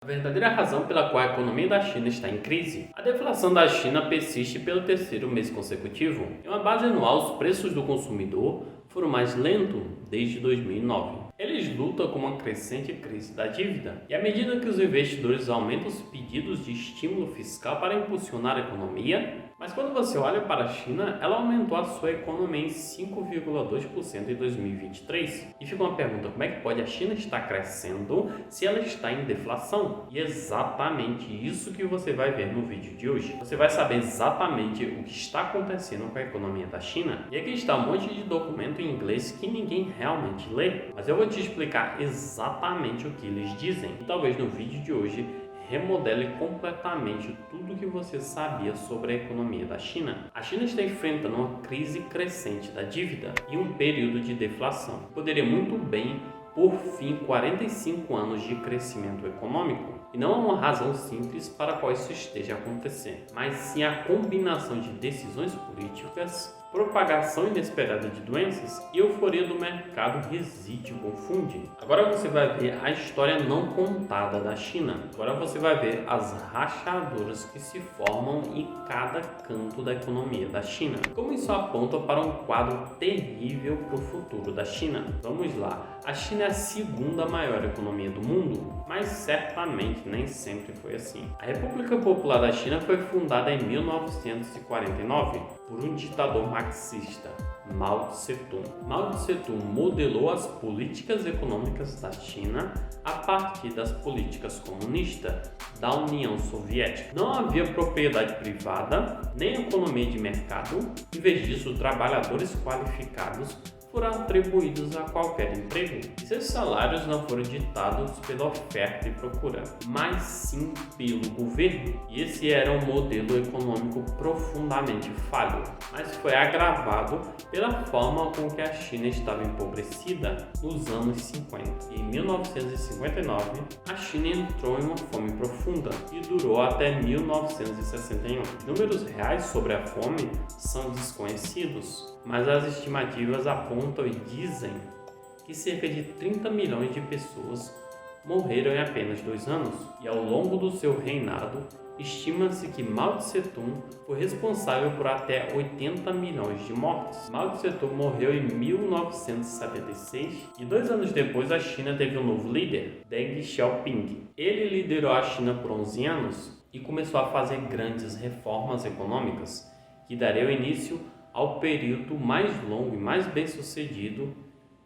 A verdadeira razão pela qual a economia da China está em crise. A deflação da China persiste pelo terceiro mês consecutivo. Em uma base anual, os preços do consumidor foram mais lentos desde 2009. Eles lutam com uma crescente crise da dívida. E à medida que os investidores aumentam os pedidos de estímulo fiscal para impulsionar a economia, mas quando você olha para a China, ela aumentou a sua economia em 5,2% em 2023. E fica uma pergunta, como é que pode a China estar crescendo se ela está em deflação? E é exatamente isso que você vai ver no vídeo de hoje. Você vai saber exatamente o que está acontecendo com a economia da China. E aqui está um monte de documento em inglês que ninguém realmente lê. Mas eu vou te explicar exatamente o que eles dizem. E talvez no vídeo de hoje remodele completamente tudo o que você sabia sobre a economia da China. A China está enfrentando uma crise crescente da dívida e um período de deflação. Poderia muito bem por fim 45 anos de crescimento econômico. E não há uma razão simples para a qual isso esteja acontecendo, mas sim a combinação de decisões políticas, propagação inesperada de doenças e euforia do mercado reside e confunde. Agora você vai ver a história não contada da China. Agora você vai ver as rachaduras que se formam em cada canto da economia da China. Como isso aponta para um quadro terrível para o futuro da China? Vamos lá. A China é a segunda maior economia do mundo, mas certamente nem sempre foi assim. A República Popular da China foi fundada em 1949 por um ditador marxista, Mao Tse-tung. Mao Tse-tung modelou as políticas econômicas da China a partir das políticas comunistas da União Soviética. Não havia propriedade privada, nem economia de mercado. Em vez disso, trabalhadores qualificados foram atribuídos a qualquer emprego. E seus salários não foram ditados pela oferta e procura, mas sim pelo governo. E esse era um modelo econômico profundamente falho, mas foi agravado pela forma com que a China estava empobrecida nos anos 50. Em 1959, a China entrou em uma fome profunda e durou até 1961. Os números reais sobre a fome são desconhecidos, mas as estimativas apontam e dizem que cerca de 30 milhões de pessoas morreram em apenas 2 anos. E ao longo do seu reinado, estima-se que Mao Tse-tung foi responsável por até 80 milhões de mortes. Mao Tse-tung morreu em 1976 e 2 anos depois a China teve um novo líder, Deng Xiaoping. Ele liderou a China por 11 anos e começou a fazer grandes reformas econômicas que dariam início ao período mais longo e mais bem-sucedido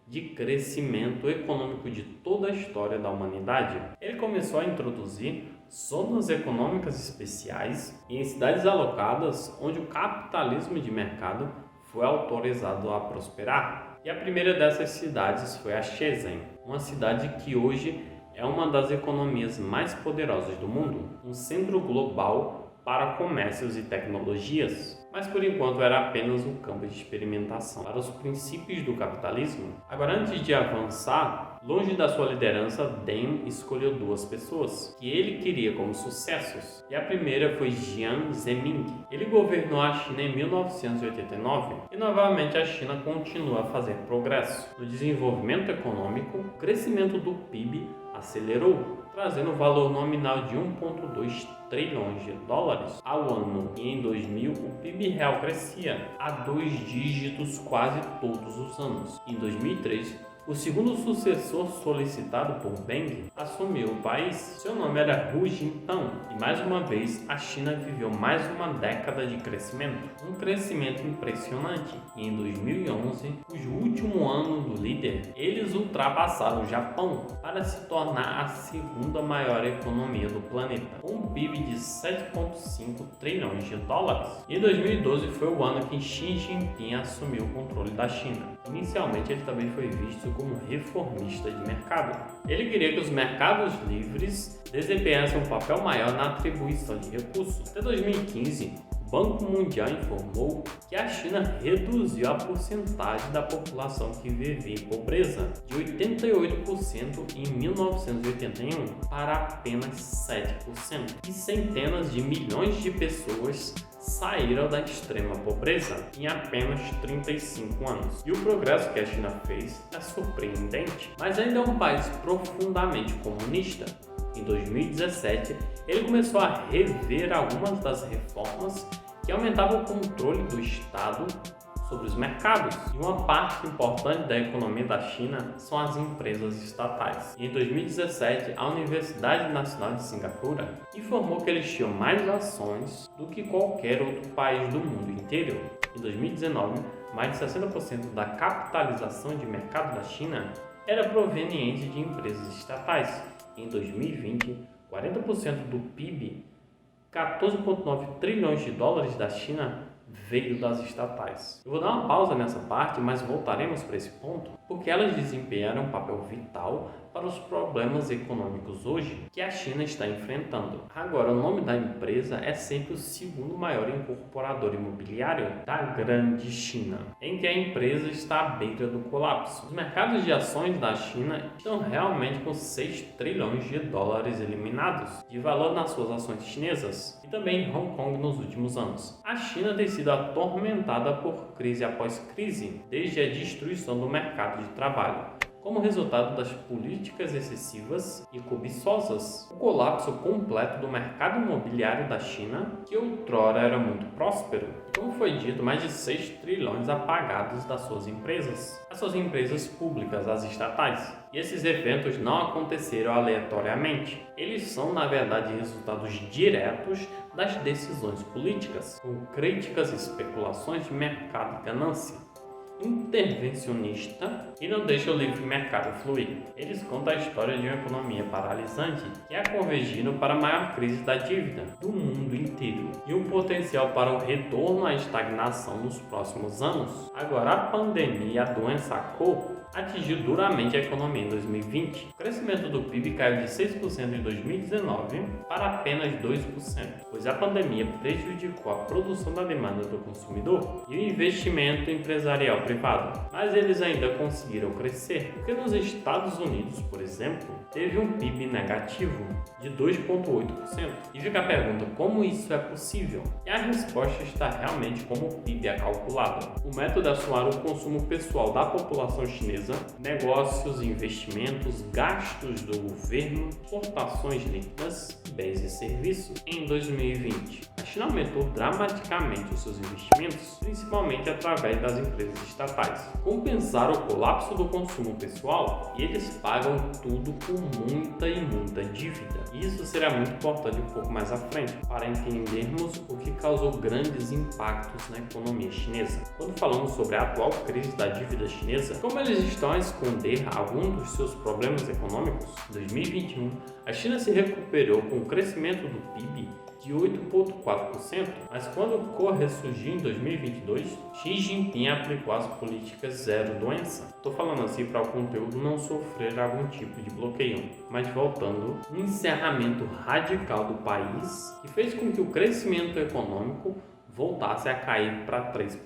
de crescimento econômico de toda a história da humanidade. Ele começou a introduzir zonas econômicas especiais em cidades alocadas onde o capitalismo de mercado foi autorizado a prosperar. E a primeira dessas cidades foi a Shenzhen, uma cidade que hoje é uma das economias mais poderosas do mundo, um centro global para comércios e tecnologias, mas por enquanto era apenas um campo de experimentação para os princípios do capitalismo. Agora, antes de avançar, longe da sua liderança, Deng escolheu 2 pessoas que ele queria como sucessos, e a primeira foi Jiang Zemin. Ele governou a China em 1989 e novamente a China continua a fazer progresso. No desenvolvimento econômico, o crescimento do PIB acelerou, trazendo o valor nominal de 1,2 trilhões de dólares ao ano. E em 2000, o PIB real crescia a 2 dígitos quase todos os anos. Em 2003, o segundo sucessor solicitado por Deng assumiu o país. Seu nome era Hu Jintao e mais uma vez a China viveu mais uma década de crescimento, um crescimento impressionante. E em 2011, cujo último ano do líder, eles ultrapassaram o Japão para se tornar a segunda maior economia do planeta, com um PIB de 7,5 trilhões de dólares. E 2012 foi o ano que Xi Jinping assumiu o controle da China. Inicialmente ele também foi visto como reformista de mercado. Ele queria que os mercados livres desempenhassem um papel maior na atribuição de recursos. Até 2015, o Banco Mundial informou que a China reduziu a porcentagem da população que vivia em pobreza de 88% em 1981 para apenas 7%. E centenas de milhões de pessoas saíram da extrema pobreza em apenas 35 anos. E o progresso que a China fez é surpreendente, mas ainda é um país profundamente comunista, em 2017, ele começou a rever algumas das reformas que aumentavam o controle do Estado sobre os mercados. E uma parte importante da economia da China são as empresas estatais. E em 2017, a Universidade Nacional de Singapura informou que eles tinham mais ações do que qualquer outro país do mundo inteiro. Em 2019, mais de 60% da capitalização de mercado da China era proveniente de empresas estatais. Em 2020, 40% do PIB, 14,9 trilhões de dólares da China, veio das estatais. Eu vou dar uma pausa nessa parte, mas voltaremos para esse ponto, porque elas desempenharam um papel vital para os problemas econômicos hoje que a China está enfrentando. Agora, o nome da empresa é sempre o segundo maior incorporador imobiliário da grande China, em que a empresa está à beira do colapso. Os mercados de ações da China estão realmente com 6 trilhões de dólares eliminados de valor nas suas ações chinesas e também em Hong Kong nos últimos anos. A China tem sido atormentada por crise após crise, desde a destruição do mercado de trabalho, como resultado das políticas excessivas e cobiçosas. O colapso completo do mercado imobiliário da China, que outrora era muito próspero, como foi dito, mais de 6 trilhões apagados das suas empresas, as suas empresas públicas, as estatais. E esses eventos não aconteceram aleatoriamente. Eles são, na verdade, resultados diretos das decisões políticas, com críticas e especulações de mercado e ganância intervencionista e não deixa o livre mercado fluir. Eles contam a história de uma economia paralisante que a convergiram para a maior crise da dívida do mundo inteiro e um potencial para o retorno à estagnação nos próximos anos. Agora, a pandemia e a doença COVID atingiu duramente a economia em 2020. O crescimento do PIB caiu de 6% em 2019 para apenas 2%, pois a pandemia prejudicou a produção da demanda do consumidor e o investimento empresarial privado. Mas eles ainda conseguiram crescer, porque nos Estados Unidos, por exemplo, teve um PIB negativo de 2,8%. E fica a pergunta, como isso é possível? E a resposta está realmente como o PIB é calculado. O método é somar o consumo pessoal da população chinesa, negócios, investimentos, gastos do governo, exportações líquidas, bens e serviços. Em 2020, a China aumentou dramaticamente os seus investimentos, principalmente através das empresas estatais. Compensaram o colapso do consumo pessoal e eles pagam tudo com muita e muita dívida. E isso será muito importante um pouco mais à frente, para entendermos o que causou grandes impactos na economia chinesa. Quando falamos sobre a atual crise da dívida chinesa, como eles estão a esconder alguns dos seus problemas econômicos, em 2021, a China se recuperou com o crescimento do PIB de 8,4%, mas quando o COVID ressurgiu em 2022, Xi Jinping aplicou as políticas zero doença. Estou falando assim para o conteúdo não sofrer algum tipo de bloqueio, mas voltando, um encerramento radical do país que fez com que o crescimento econômico voltasse a cair para 3%,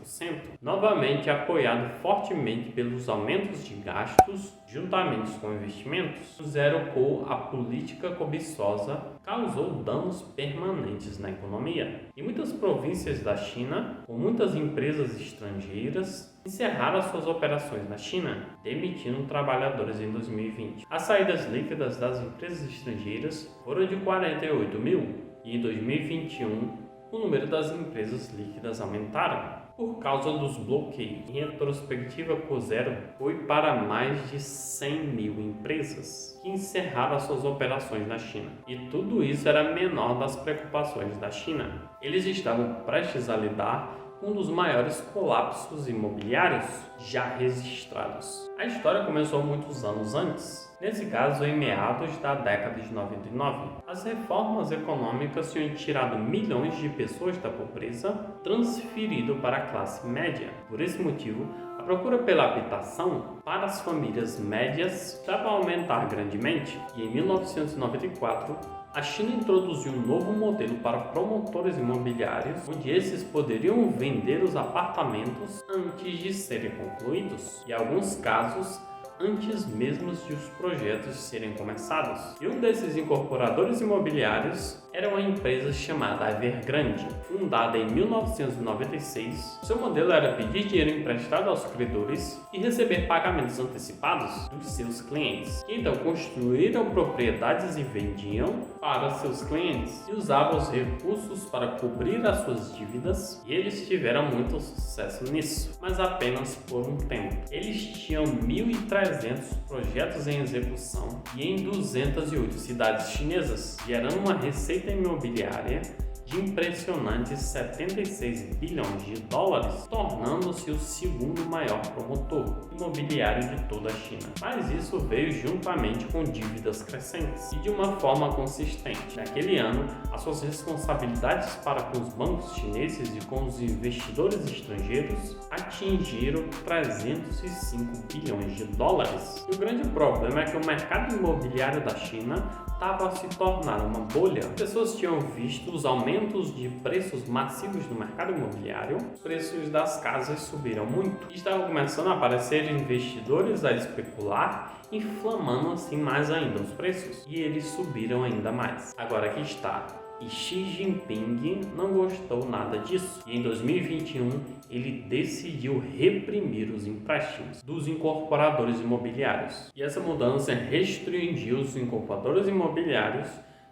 novamente apoiado fortemente pelos aumentos de gastos, juntamente com investimentos. Zerou a política cobiçosa, causou danos permanentes na economia. E muitas províncias da China, com muitas empresas estrangeiras, encerraram suas operações na China, demitindo trabalhadores em 2020. As saídas líquidas das empresas estrangeiras foram de 48 mil, e em 2021, o número das empresas líquidas aumentaram por causa dos bloqueios. Em retrospectiva, por zero foi para mais de 100 mil empresas que encerraram suas operações na China. E tudo isso era menor das preocupações da China. Eles estavam prestes a lidar com um dos maiores colapsos imobiliários já registrados. A história começou muitos anos antes. Nesse caso, em meados da década de 99, as reformas econômicas tinham tirado milhões de pessoas da pobreza, transferido para a classe média. Por esse motivo, a procura pela habitação para as famílias médias estava a aumentar grandemente, e em 1994, a China introduziu um novo modelo para promotores imobiliários, onde esses poderiam vender os apartamentos antes de serem concluídos, e em alguns casos, antes mesmo de os projetos serem começados. E um desses incorporadores imobiliários era uma empresa chamada Evergrande, fundada em 1996. Seu modelo era pedir dinheiro emprestado aos credores e receber pagamentos antecipados dos seus clientes, que então construíram propriedades e vendiam para seus clientes e usavam os recursos para cobrir as suas dívidas, e eles tiveram muito sucesso nisso, mas apenas por um tempo. Eles tinham 1.300 projetos em execução e em 208 cidades chinesas, gerando uma receita imobiliária de impressionantes 76 bilhões de dólares, tornando-se o segundo maior promotor imobiliário de toda a China. Mas isso veio juntamente com dívidas crescentes e de uma forma consistente. Naquele ano, as suas responsabilidades para com os bancos chineses e com os investidores estrangeiros atingiram 305 bilhões de dólares. E o grande problema é que o mercado imobiliário da China estava a se tornar uma bolha. As pessoas tinham visto os aumentos de preços massivos no mercado imobiliário, os preços das casas subiram muito e estavam começando a aparecer investidores a especular, inflamando assim mais ainda os preços, e eles subiram ainda mais. Agora aqui está. E Xi Jinping não gostou nada disso. E em 2021, ele decidiu reprimir os empréstimos dos incorporadores imobiliários. E essa mudança restringiu os incorporadores imobiliários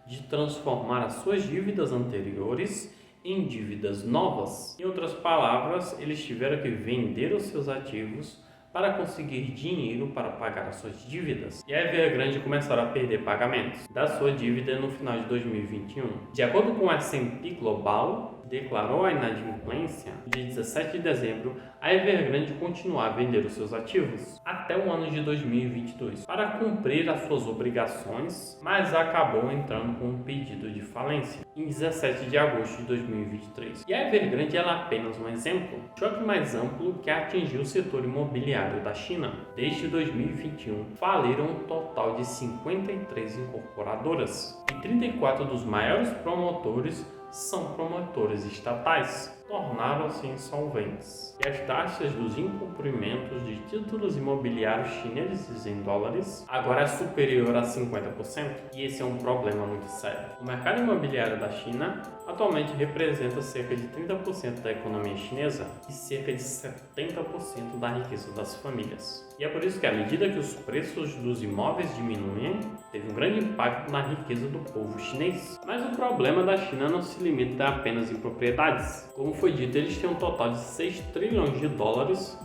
de transformar as suas dívidas anteriores em dívidas novas. Em outras palavras, eles tiveram que vender os seus ativos para conseguir dinheiro para pagar as suas dívidas. E a Evergrande começaram a perder pagamentos da sua dívida no final de 2021. De acordo com a S&P Global, declarou a inadimplência, no dia 17 de dezembro, a Evergrande continuou a vender os seus ativos até o ano de 2022 para cumprir as suas obrigações, mas acabou entrando com um pedido de falência em 17 de agosto de 2023. E a Evergrande é apenas um exemplo, choque mais amplo que atingiu o setor imobiliário da China. Desde 2021, faliram um total de 53 incorporadoras e 34 dos maiores promotores são promotores estatais, tornaram-se insolventes. E as taxas dos incumprimentos de títulos imobiliários chineses em dólares agora é superior a 50%, e esse é um problema muito sério. O mercado imobiliário da China atualmente representa cerca de 30% da economia chinesa e cerca de 70% da riqueza das famílias. E é por isso que, à medida que os preços dos imóveis diminuem, teve um grande impacto na riqueza do povo chinês. Mas o problema da China não se limita apenas em propriedades. Como foi dito, eles têm um total de 6 trilhões de dólares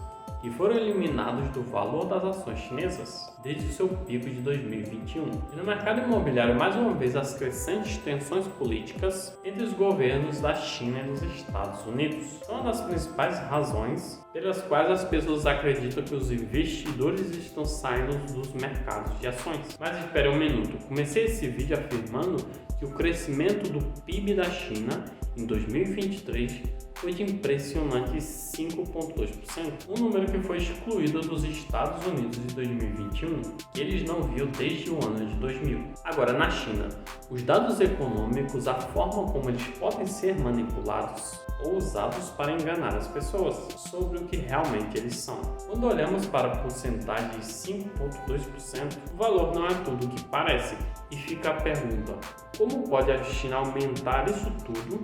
e foram eliminados do valor das ações chinesas desde o seu pico de 2021. E no mercado imobiliário, mais uma vez, as crescentes tensões políticas entre os governos da China e dos Estados Unidos são uma das principais razões pelas quais as pessoas acreditam que os investidores estão saindo dos mercados de ações. Mas espere um minuto, comecei esse vídeo afirmando que o crescimento do PIB da China em 2023 foi de impressionante 5,2%, um número que foi excluído dos Estados Unidos em 2021, que eles não viam desde o ano de 2000. Agora, na China, os dados econômicos, a forma como eles podem ser manipulados ou usados para enganar as pessoas sobre o que realmente eles são. Quando olhamos para a porcentagem de 5,2%, o valor não é tudo o que parece, e fica a pergunta: como pode a China aumentar isso tudo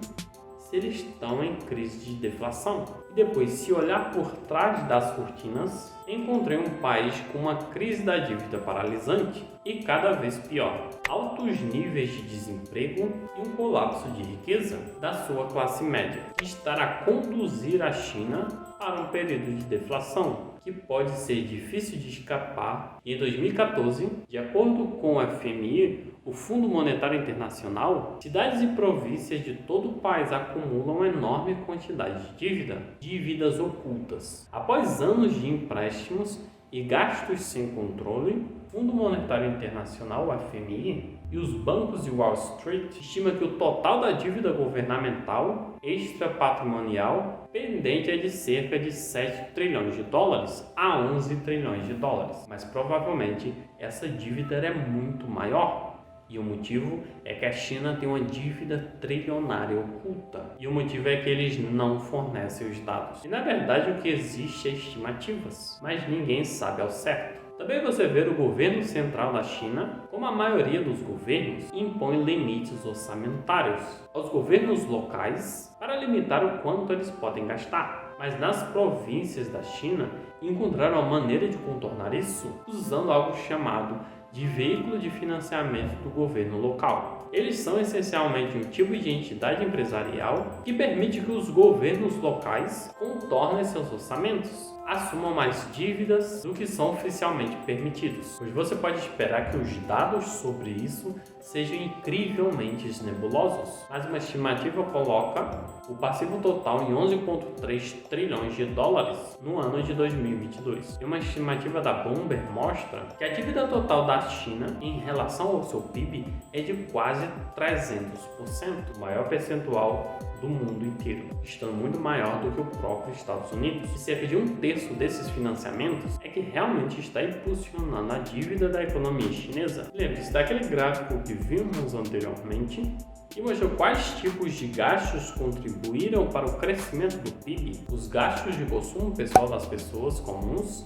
se eles estão em crise de deflação? E depois, se olhar por trás das cortinas, encontrei um país com uma crise da dívida paralisante e cada vez pior, altos níveis de desemprego e um colapso de riqueza da sua classe média, que estará a conduzir a China para um período de deflação que pode ser difícil de escapar. E em 2014, de acordo com o FMI, o Fundo Monetário Internacional, cidades e províncias de todo o país acumulam uma enorme quantidade de dívidas ocultas. Após anos de empréstimos e gastos sem controle, o Fundo Monetário Internacional, o FMI, e os bancos de Wall Street estimam que o total da dívida governamental extrapatrimonial pendente é de cerca de 7 trilhões de dólares a 11 trilhões de dólares. Mas provavelmente essa dívida é muito maior. E o motivo é que a China tem uma dívida trilionária oculta. E o motivo é que eles não fornecem os dados. E na verdade o que existe é estimativas, mas ninguém sabe ao certo. Também você vê o governo central da China, como a maioria dos governos, impõe limites orçamentários aos governos locais para limitar o quanto eles podem gastar. Mas nas províncias da China encontraram a maneira de contornar isso usando algo chamado de veículo de financiamento do governo local. Eles são essencialmente um tipo de entidade empresarial que permite que os governos locais contornem seus orçamentos, assumam mais dívidas do que são oficialmente permitidos, pois você pode esperar que os dados sobre isso sejam incrivelmente nebulosos, mas uma estimativa coloca o passivo total em 11,3 trilhões de dólares no ano de 2022. E uma estimativa da Bloomberg mostra que a dívida total da China em relação ao seu PIB é de quase 300%, o maior percentual do mundo inteiro, estando muito maior do que o próprio Estados Unidos. E cerca de um terço desses financiamentos é que realmente está impulsionando a dívida da economia chinesa. Lembre-se daquele gráfico que vimos anteriormente, que mostrou quais tipos de gastos contribuíram para o crescimento do PIB. Os gastos de consumo pessoal das pessoas comuns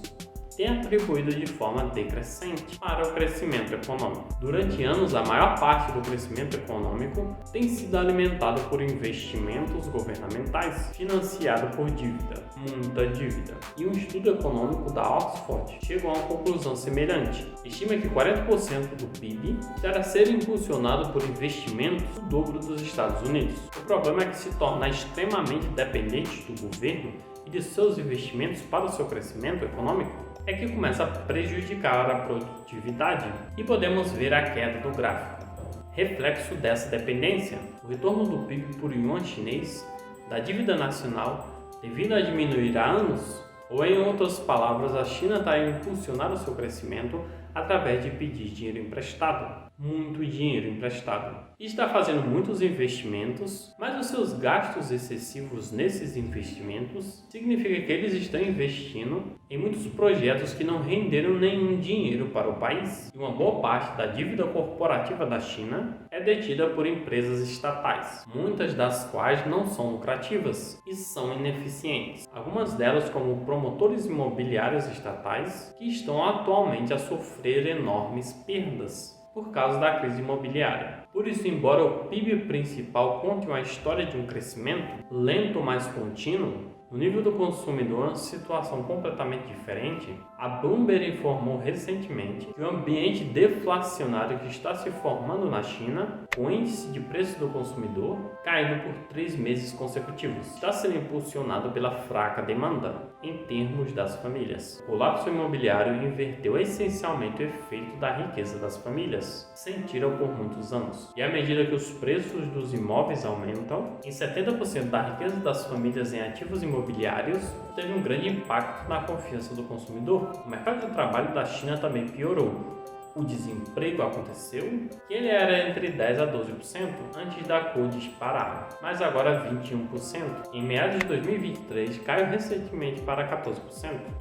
têm atribuído de forma decrescente para o crescimento econômico. Durante anos, a maior parte do crescimento econômico tem sido alimentado por investimentos governamentais, financiado por dívida, muita dívida. E um estudo econômico da Oxford chegou a uma conclusão semelhante. Estima que 40% do PIB terá ser impulsionado por investimentos o dobro dos Estados Unidos. O problema é que se tornar extremamente dependente do governo e de seus investimentos para o seu crescimento econômico é que começa a prejudicar a produtividade e podemos ver a queda do gráfico. Reflexo dessa dependência, o retorno do PIB por yuan chinês da dívida nacional devido a diminuir há anos, ou em outras palavras, a China está a impulsionar o seu crescimento através de pedir dinheiro emprestado, muito dinheiro emprestado. E está fazendo muitos investimentos, mas os seus gastos excessivos nesses investimentos significa que eles estão investindo em muitos projetos que não renderam nenhum dinheiro para o país. E uma boa parte da dívida corporativa da China é detida por empresas estatais, muitas das quais não são lucrativas e são ineficientes. Algumas delas como promotores imobiliários estatais que estão atualmente a sofrer enormes perdas por causa da crise imobiliária. Por isso, embora o PIB principal conte uma história de um crescimento lento, mas contínuo, no nível do consumidor, uma situação completamente diferente, a Bloomberg informou recentemente que o ambiente deflacionário que está se formando na China, com o índice de preço do consumidor caindo por 3 meses consecutivos, está sendo impulsionado pela fraca demanda em termos das famílias. O colapso imobiliário inverteu essencialmente o efeito da riqueza das famílias, sentiram por muitos anos. E à medida que os preços dos imóveis aumentam, em 70% da riqueza das famílias em ativos imobiliários teve um grande impacto na confiança do consumidor. O mercado de trabalho da China também piorou. O desemprego aconteceu, que ele era entre 10% a 12% antes da cor disparar, mas agora 21%. Em meados de 2023, caiu recentemente para 14%,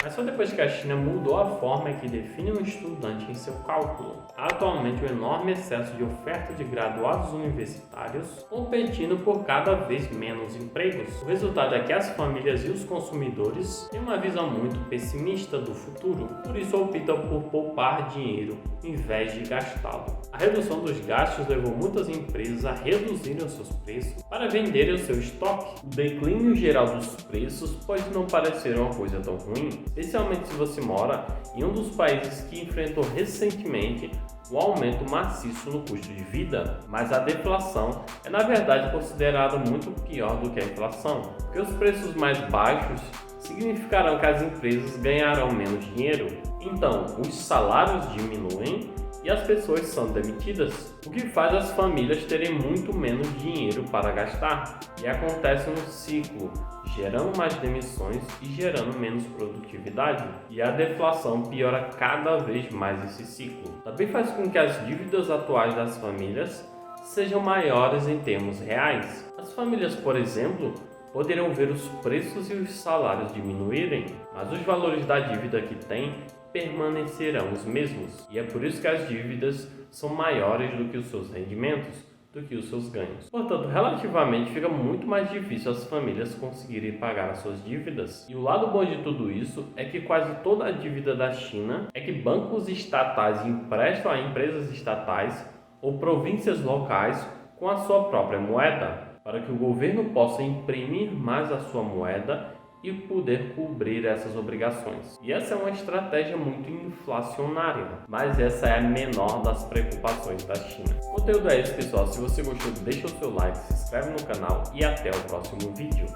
mas só depois que a China mudou a forma que define um estudante em seu cálculo. Há atualmente um enorme excesso de oferta de graduados universitários, competindo por cada vez menos empregos. O resultado é que as famílias e os consumidores têm uma visão muito pessimista do futuro, por isso optam por poupar dinheiro em vez de gastá-lo. A redução dos gastos levou muitas empresas a reduzirem os seus preços para venderem o seu estoque. O declínio geral dos preços pode não parecer uma coisa tão ruim, especialmente se você mora em um dos países que enfrentou recentemente o aumento maciço no custo de vida, mas a deflação é na verdade considerada muito pior do que a inflação, porque os preços mais baixos significarão que as empresas ganharão menos dinheiro. Então, os salários diminuem e as pessoas são demitidas, o que faz as famílias terem muito menos dinheiro para gastar. E acontece um ciclo, gerando mais demissões e gerando menos produtividade. E a deflação piora cada vez mais esse ciclo. Também faz com que as dívidas atuais das famílias sejam maiores em termos reais. As famílias, por exemplo, poderão ver os preços e os salários diminuírem, mas os valores da dívida que têm permanecerão os mesmos. E é por isso que as dívidas são maiores do que os seus rendimentos, do que os seus ganhos. Portanto, relativamente fica muito mais difícil as famílias conseguirem pagar as suas dívidas. E o lado bom de tudo isso é que quase toda a dívida da China é que bancos estatais emprestam a empresas estatais ou províncias locais com a sua própria moeda, para que o governo possa imprimir mais a sua moeda e poder cobrir essas obrigações. E essa é uma estratégia muito inflacionária, mas essa é a menor das preocupações da China. O conteúdo é esse, pessoal. Se você gostou, deixa o seu like, se inscreve no canal e até o próximo vídeo.